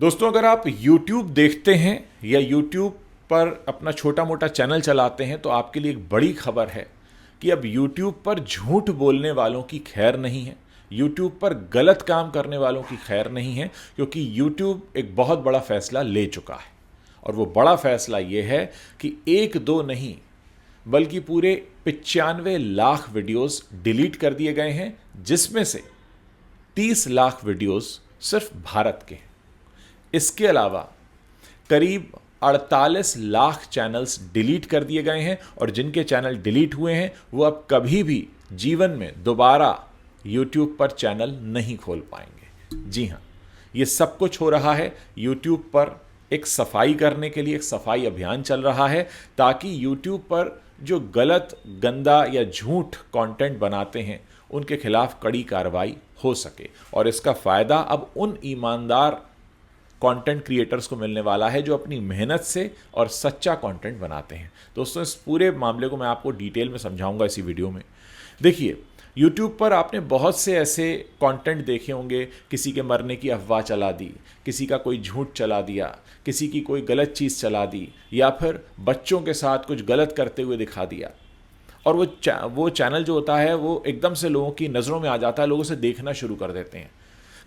दोस्तों, अगर आप YouTube देखते हैं या YouTube पर अपना छोटा मोटा चैनल चलाते हैं तो आपके लिए एक बड़ी खबर है कि अब YouTube पर झूठ बोलने वालों की खैर नहीं है। YouTube पर गलत काम करने वालों की खैर नहीं है, क्योंकि YouTube एक बहुत बड़ा फैसला ले चुका है। और वो बड़ा फैसला ये है कि एक दो नहीं बल्कि पूरे 95 लाख वीडियोस डिलीट कर दिए गए हैं, जिसमें से 30 लाख वीडियोस सिर्फ भारत के हैं। इसके अलावा करीब 48 लाख चैनल्स डिलीट कर दिए गए हैं, और जिनके चैनल डिलीट हुए हैं वो अब कभी भी जीवन में दोबारा YouTube पर चैनल नहीं खोल पाएंगे। जी हाँ, ये सब कुछ हो रहा है YouTube पर एक सफाई करने के लिए। एक सफाई अभियान चल रहा है ताकि YouTube पर जो गलत, गंदा या झूठ कंटेंट बनाते हैं उनके खिलाफ कड़ी कार्रवाई हो सके। और इसका फ़ायदा अब उन ईमानदार कंटेंट क्रिएटर्स को मिलने वाला है जो अपनी मेहनत से और सच्चा कंटेंट बनाते हैं। दोस्तों, इस पूरे मामले को मैं आपको डिटेल में समझाऊंगा इसी वीडियो में। देखिए, YouTube पर आपने बहुत से ऐसे कंटेंट देखे होंगे, किसी के मरने की अफवाह चला दी, किसी का कोई झूठ चला दिया, किसी की कोई गलत चीज़ चला दी, या फिर बच्चों के साथ कुछ गलत करते हुए दिखा दिया। और वो चैनल जो होता है वो एकदम से लोगों की नज़रों में आ जाता है, लोग उसे देखना शुरू कर देते हैं।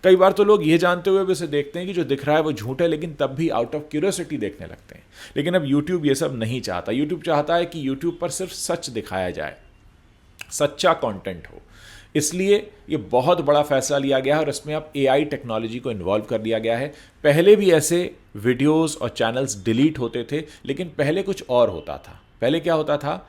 कई बार तो लोग ये जानते हुए भी उसे देखते हैं कि जो दिख रहा है वो झूठ है, लेकिन तब भी आउट ऑफ क्यूरियोसिटी देखने लगते हैं। लेकिन अब YouTube ये सब नहीं चाहता। YouTube चाहता है कि YouTube पर सिर्फ सच दिखाया जाए, सच्चा कंटेंट हो। इसलिए ये बहुत बड़ा फैसला लिया गया है और इसमें अब AI टेक्नोलॉजी को इन्वॉल्व कर दिया गया है। पहले भी ऐसे वीडियोस और चैनल्स डिलीट होते थे, लेकिन पहले कुछ और होता था। पहले क्या होता था,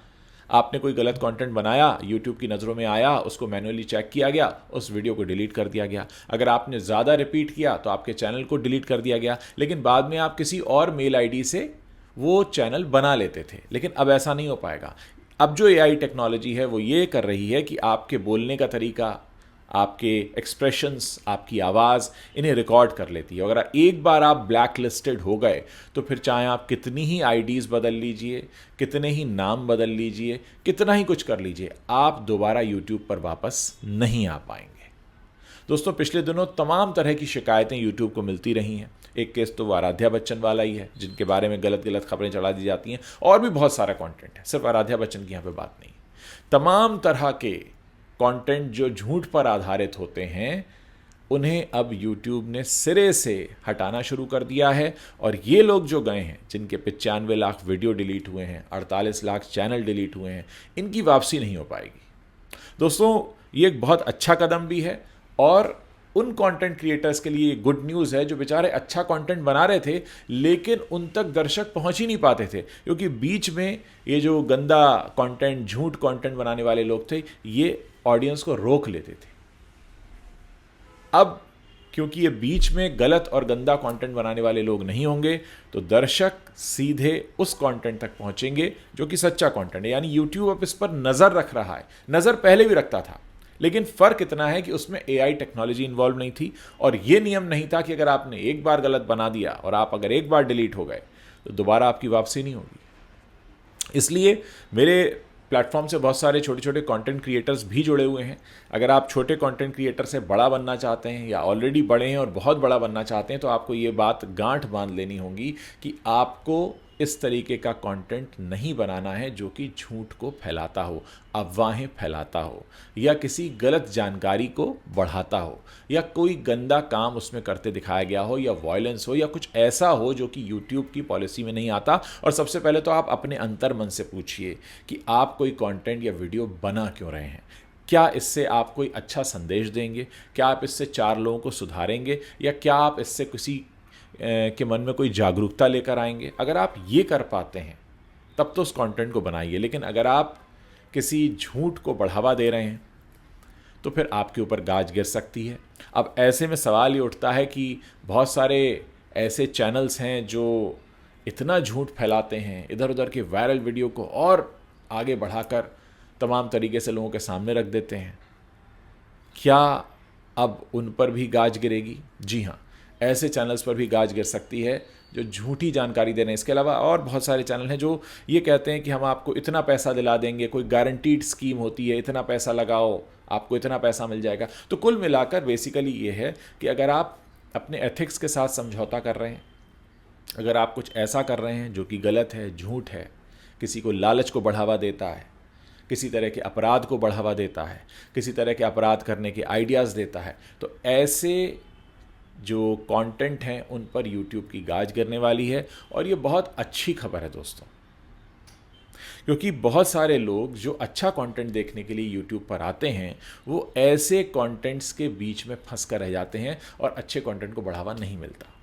आपने कोई गलत कंटेंट बनाया, YouTube की नज़रों में आया, उसको मैन्युअली चेक किया गया, उस वीडियो को डिलीट कर दिया गया। अगर आपने ज़्यादा रिपीट किया तो आपके चैनल को डिलीट कर दिया गया, लेकिन बाद में आप किसी और मेल आईडी से वो चैनल बना लेते थे। लेकिन अब ऐसा नहीं हो पाएगा। अब जो AI टेक्नोलॉजी है वो ये कर रही है कि आपके बोलने का तरीका, आपके एक्सप्रेशंस, आपकी आवाज़, इन्हें रिकॉर्ड कर लेती है। अगर एक बार आप ब्लैक लिस्टेड हो गए तो फिर चाहे आप कितनी ही आईडीज़ बदल लीजिए, कितने ही नाम बदल लीजिए, कितना ही कुछ कर लीजिए, आप दोबारा YouTube पर वापस नहीं आ पाएंगे। दोस्तों, पिछले दिनों तमाम तरह की शिकायतें YouTube को मिलती रही हैं। एक केस तो वो आराध्या बच्चन वाला ही है, जिनके बारे में गलत गलत खबरें चढ़ा दी जाती हैं। और भी बहुत सारा कंटेंट है, सिर्फ आराध्या बच्चन की यहाँ पे बात नहीं। तमाम तरह के कंटेंट जो झूठ पर आधारित होते हैं उन्हें अब YouTube ने सिरे से हटाना शुरू कर दिया है। और ये लोग जो गए हैं, जिनके 95 लाख वीडियो डिलीट हुए हैं, 48 लाख चैनल डिलीट हुए हैं, इनकी वापसी नहीं हो पाएगी। दोस्तों, ये एक बहुत अच्छा कदम भी है और उन कंटेंट क्रिएटर्स के लिए गुड न्यूज़ है जो बेचारे अच्छा कंटेंट बना रहे थे, लेकिन उन तक दर्शक पहुंच ही नहीं पाते थे, क्योंकि बीच में ये जो गंदा कंटेंट, झूठ कंटेंट बनाने वाले लोग थे, ये ऑडियंस को रोक लेते थे। अब क्योंकि ये बीच में गलत और गंदा कंटेंट बनाने वाले लोग नहीं होंगे, तो दर्शक सीधे उस कंटेंट तक पहुंचेंगे जो कि सच्चा कंटेंट है। यानी YouTube अब इस पर नज़र रख रहा है। नज़र पहले भी रखता था, लेकिन फ़र्क इतना है कि उसमें AI टेक्नोलॉजी इन्वॉल्व नहीं थी, और ये नियम नहीं था कि अगर आपने एक बार गलत बना दिया और आप अगर एक बार डिलीट हो गए तो दोबारा आपकी वापसी नहीं होगी। इसलिए मेरे प्लेटफॉर्म से बहुत सारे छोटे छोटे कंटेंट क्रिएटर्स भी जुड़े हुए हैं। अगर आप छोटे कंटेंट क्रिएटर से बड़ा बनना चाहते हैं या ऑलरेडी बड़े हैं और बहुत बड़ा बनना चाहते हैं, तो आपको ये बात गांठ बांध लेनी होगी कि आपको इस तरीके का कंटेंट नहीं बनाना है जो कि झूठ को फैलाता हो, अफवाहें फैलाता हो, या किसी गलत जानकारी को बढ़ाता हो, या कोई गंदा काम उसमें करते दिखाया गया हो, या वायलेंस हो, या कुछ ऐसा हो जो कि YouTube की पॉलिसी में नहीं आता। और सबसे पहले तो आप अपने अंतर मन से पूछिए कि आप कोई कंटेंट या वीडियो बना क्यों रहे हैं। क्या इससे आप कोई अच्छा संदेश देंगे? क्या आप इससे 4 लोगों को सुधारेंगे? या क्या आप इससे किसी के मन में कोई जागरूकता लेकर आएंगे? अगर आप ये कर पाते हैं तब तो उस कंटेंट को बनाइए। लेकिन अगर आप किसी झूठ को बढ़ावा दे रहे हैं तो फिर आपके ऊपर गाज गिर सकती है। अब ऐसे में सवाल ये उठता है कि बहुत सारे ऐसे चैनल्स हैं जो इतना झूठ फैलाते हैं, इधर उधर के वायरल वीडियो को और आगे बढ़ाकर तमाम तरीके से लोगों के सामने रख देते हैं। क्या अब उन पर भी गाज गिरेगी? जी हाँ, ऐसे चैनल्स पर भी गाज गिर सकती है जो झूठी जानकारी दे रहे हैं। इसके अलावा और बहुत सारे चैनल हैं जो ये कहते हैं कि हम आपको इतना पैसा दिला देंगे, कोई गारंटीड स्कीम होती है, इतना पैसा लगाओ आपको इतना पैसा मिल जाएगा। तो कुल मिलाकर बेसिकली ये है कि अगर आप अपने एथिक्स के साथ समझौता कर रहे हैं। अगर आप कुछ ऐसा कर रहे हैं जो कि गलत है, झूठ है, किसी को लालच को बढ़ावा देता है, किसी तरह के अपराध को बढ़ावा देता है, किसी तरह के अपराध करने के आइडियाज़ देता है, तो ऐसे जो कंटेंट हैं उन पर यूट्यूब की गाज गिरने वाली है। और ये बहुत अच्छी खबर है दोस्तों, क्योंकि बहुत सारे लोग जो अच्छा कंटेंट देखने के लिए यूट्यूब पर आते हैं वो ऐसे कंटेंट्स के बीच में फंस कर रह जाते हैं और अच्छे कंटेंट को बढ़ावा नहीं मिलता।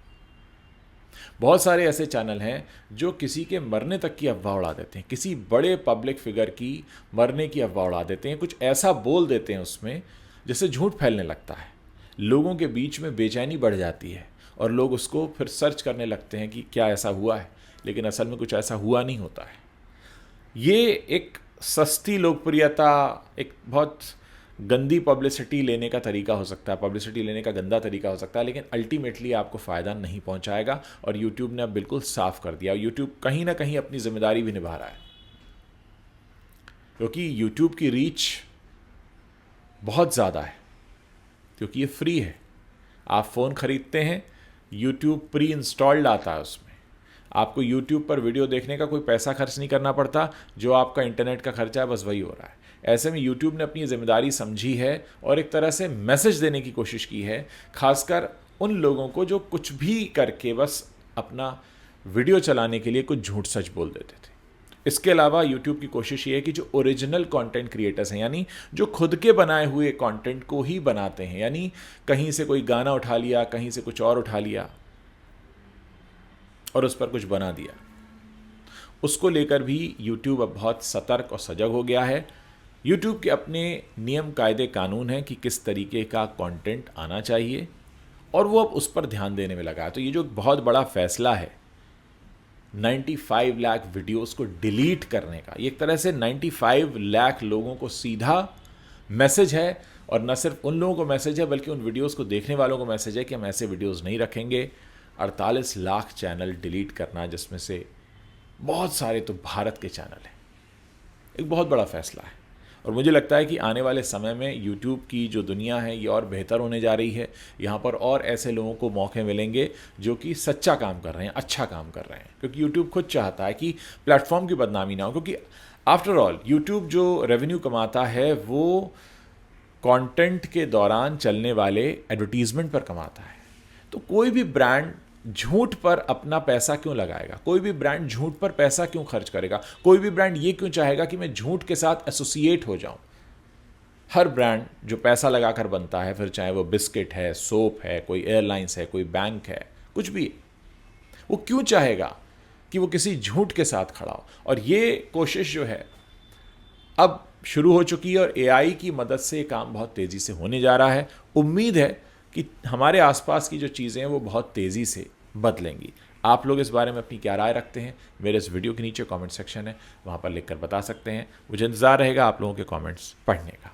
बहुत सारे ऐसे चैनल हैं जो किसी के मरने तक की अफवाह उड़ा देते हैं, किसी बड़े पब्लिक फिगर की मरने की अफवाह उड़ा देते हैं, कुछ ऐसा बोल देते हैं उसमें जिससे झूठ फैलने लगता है, लोगों के बीच में बेचैनी बढ़ जाती है और लोग उसको फिर सर्च करने लगते हैं कि क्या ऐसा हुआ है, लेकिन असल में कुछ ऐसा हुआ नहीं होता है। ये एक सस्ती लोकप्रियता, एक बहुत गंदी पब्लिसिटी लेने का तरीका हो सकता है, पब्लिसिटी लेने का गंदा तरीका हो सकता है, लेकिन अल्टीमेटली आपको फ़ायदा नहीं पहुंचाएगा। और यूट्यूब ने अब बिल्कुल साफ कर दिया। यूट्यूब कहीं ना कहीं अपनी जिम्मेदारी भी निभा रहा है, क्योंकि यूट्यूब की रीच बहुत ज़्यादा है, क्योंकि ये फ्री है। आप फ़ोन ख़रीदते हैं, यूट्यूब प्री इंस्टॉल्ड आता है, उसमें आपको यूट्यूब पर वीडियो देखने का कोई पैसा खर्च नहीं करना पड़ता, जो आपका इंटरनेट का खर्चा है बस वही हो रहा है। ऐसे में यूट्यूब ने अपनी जिम्मेदारी समझी है और एक तरह से मैसेज देने की कोशिश की है, खासकर उन लोगों को जो कुछ भी करके बस अपना वीडियो चलाने के लिए कुछ झूठ सच बोल देते थे। इसके अलावा यूट्यूब की कोशिश ये है कि जो ओरिजिनल कंटेंट क्रिएटर्स हैं, यानी जो खुद के बनाए हुए कंटेंट को ही बनाते हैं, यानी कहीं से कोई गाना उठा लिया, कहीं से कुछ और उठा लिया और उस पर कुछ बना दिया, उसको लेकर भी यूट्यूब अब बहुत सतर्क और सजग हो गया है। यूट्यूब के अपने नियम कायदे कानून हैं कि किस तरीके का कंटेंट आना चाहिए और वो अब उस पर ध्यान देने में लगा है। तो ये जो बहुत बड़ा फैसला है 95 लाख वीडियोस को डिलीट करने का, ये एक तरह से 95 लाख लोगों को सीधा मैसेज है। और न सिर्फ उन लोगों को मैसेज है बल्कि उन वीडियोस को देखने वालों को मैसेज है कि हम ऐसे वीडियोस नहीं रखेंगे। 48 लाख चैनल डिलीट करना, जिसमें से बहुत सारे तो भारत के चैनल हैं, एक बहुत बड़ा फैसला है। और मुझे लगता है कि आने वाले समय में यूट्यूब की जो दुनिया है ये और बेहतर होने जा रही है। यहाँ पर और ऐसे लोगों को मौके मिलेंगे जो कि सच्चा काम कर रहे हैं, अच्छा काम कर रहे हैं, क्योंकि यूट्यूब खुद चाहता है कि प्लेटफॉर्म की बदनामी ना हो। क्योंकि आफ्टर ऑल यूट्यूब जो रेवेन्यू कमाता है वो कंटेंट के दौरान चलने वाले एडवर्टीजमेंट पर कमाता है। तो कोई भी ब्रांड झूठ पर अपना पैसा क्यों लगाएगा, कोई भी ब्रांड झूठ पर पैसा क्यों खर्च करेगा, कोई भी ब्रांड ये क्यों चाहेगा कि मैं झूठ के साथ एसोसिएट हो जाऊं। हर ब्रांड जो पैसा लगाकर बनता है, फिर चाहे वो बिस्किट है, सोप है, कोई एयरलाइंस है, कोई बैंक है, कुछ भी, वो क्यों चाहेगा कि वो किसी झूठ के साथ खड़ा हो। और ये कोशिश जो है अब शुरू हो चुकी है और एआई की मदद से ये काम बहुत तेज़ी से होने जा रहा है। उम्मीद है कि हमारे आसपास की जो चीज़ें हैं वो बहुत तेज़ी से बदलेंगी। आप लोग इस बारे में अपनी क्या राय रखते हैं, मेरे इस वीडियो के नीचे कमेंट सेक्शन है, वहाँ पर लिखकर बता सकते हैं। मुझे इंतज़ार रहेगा आप लोगों के कमेंट्स पढ़ने का।